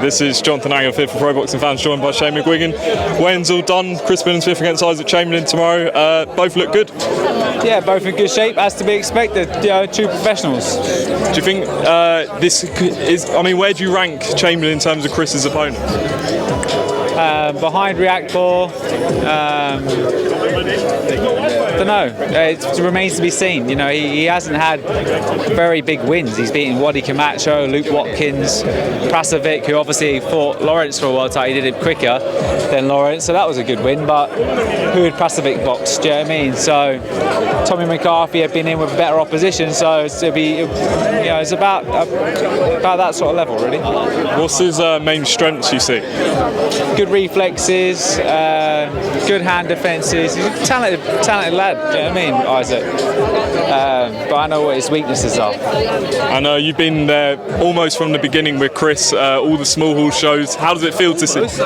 This is Jonathan Anger, fit for Pro Boxing Fans, joined by Shane Mcguigan. Weigh-in's all done. Chris Billam-Smith against Isaac Chamberlain tomorrow. Both look good. Yeah, both in good shape, as to be expected. True professionals. Do you think this is? I mean, where do you rank Chamberlain in terms of Chris's opponent? Behind Reactor, don't know. It remains to be seen. You know, he hasn't had very big wins. He's beaten Wadi Camacho, Luke Watkins, Prasovic, who obviously fought Lawrence for a world title. He did it quicker than Lawrence, so that was a good win. But who had Prasovic boxed? Do you know what I mean? So Tommy McCarthy had been in with better opposition, so it's about that sort of level, really. What's his main strengths, you see? Good reflexes, good hand defences. He's a talented lad. Do you know what I mean, Isaac? But I know what his weaknesses are. I know you've been there almost from the beginning with Chris. All the small hall shows. How does it feel to see? Was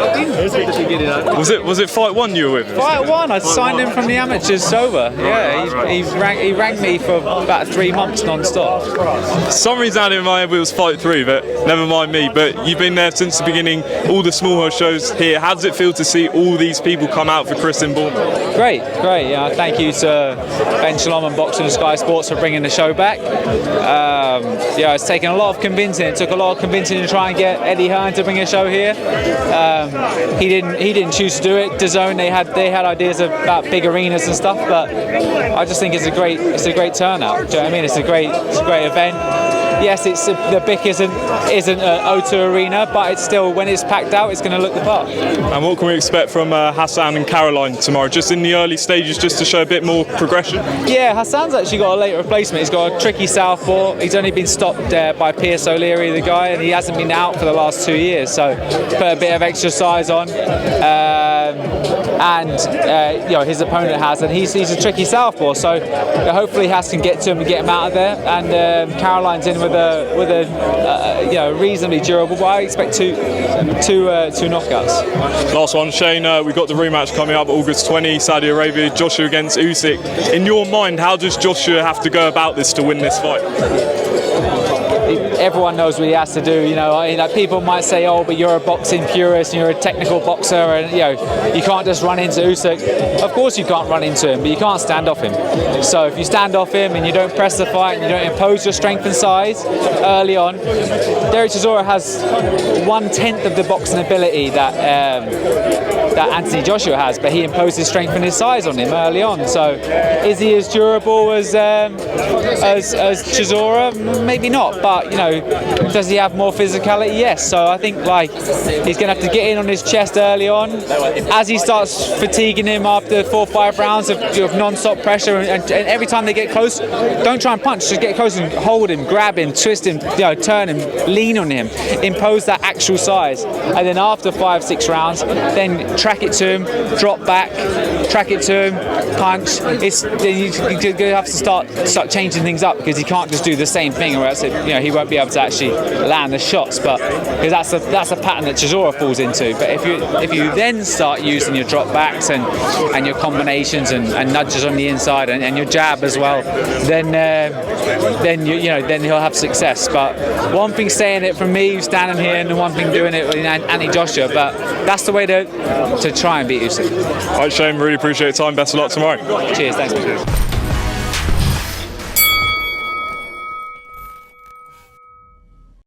it Fight One you were with? Fight One. I signed him from the amateurs sober. Yeah, he rang me for about 3 months non-stop. For some reason I had it in my head it was Fight 3, but never mind me. But you've been there since the beginning. All the small hall shows here. How does it feel to see all these people come out for Chris in Bournemouth? Great. Yeah, thank you to Ben Shalom and Boxing and Sky Sports for bringing the show back. It's taken a lot of convincing. It took a lot of convincing to try and get Eddie Hearn to bring a show here. He didn't choose to do it. DAZN, they had ideas about big arenas and stuff, but I just think it's a great turnout. Do you know what I mean? It's a great event. Yes, the BIC isn't an O2 arena, but it's still, when it's packed out, it's going to look the part. And what can we expect from Hassan and Caroline tomorrow? Just in the early stages, just to show a bit more progression? Yeah, Hassan's actually got a late replacement. He's got a tricky southpaw. He's only been stopped by Pierce O'Leary, the guy, and he hasn't been out for the last 2 years. So put a bit of exercise on. His opponent has, and he's a tricky southpaw. So hopefully Hass can get to him and get him out of there. And Caroline's in with a reasonably durable, but I expect two knockouts. Last one, Shane. We've got the rematch coming up August 20, Saudi Arabia, Joshua against Usyk. In your mind, how does Joshua have to go about this to win this fight? Everyone knows what he has to do. People might say, "Oh, but you're a boxing purist and you're a technical boxer, and you can't just run into Usyk." Of course, you can't run into him, but you can't stand off him. So if you stand off him and you don't press the fight and you don't impose your strength and size early on, Derek Chisora has 1/10 of the boxing ability that Anthony Joshua has, but he imposes strength and his size on him early on. So is he as durable as Chisora? Maybe not, but does he have more physicality? Yes. So I think he's going to have to get in on his chest early on. As he starts fatiguing him after 4 or 5 rounds of non-stop pressure, and every time they get close, don't try and punch. Just get close and hold him, grab him, twist him, turn him, lean on him, impose that actual size, and then after 5 or 6 rounds, then track it to him, drop back, track it to him, punch. You have to start changing things up, because he can't just do the same thing, or else he won't be able to actually land the shots. But because that's a pattern that Chisora falls into. But if you then start using your drop backs and your combinations and nudges on the inside and your jab as well, then he'll have success. But one thing saying it from me standing here, and one thing doing it with Anthony Joshua. But that's the way to try and beat Usyk. All right, Shane, really appreciate your time. Best of luck tomorrow. Cheers, thanks.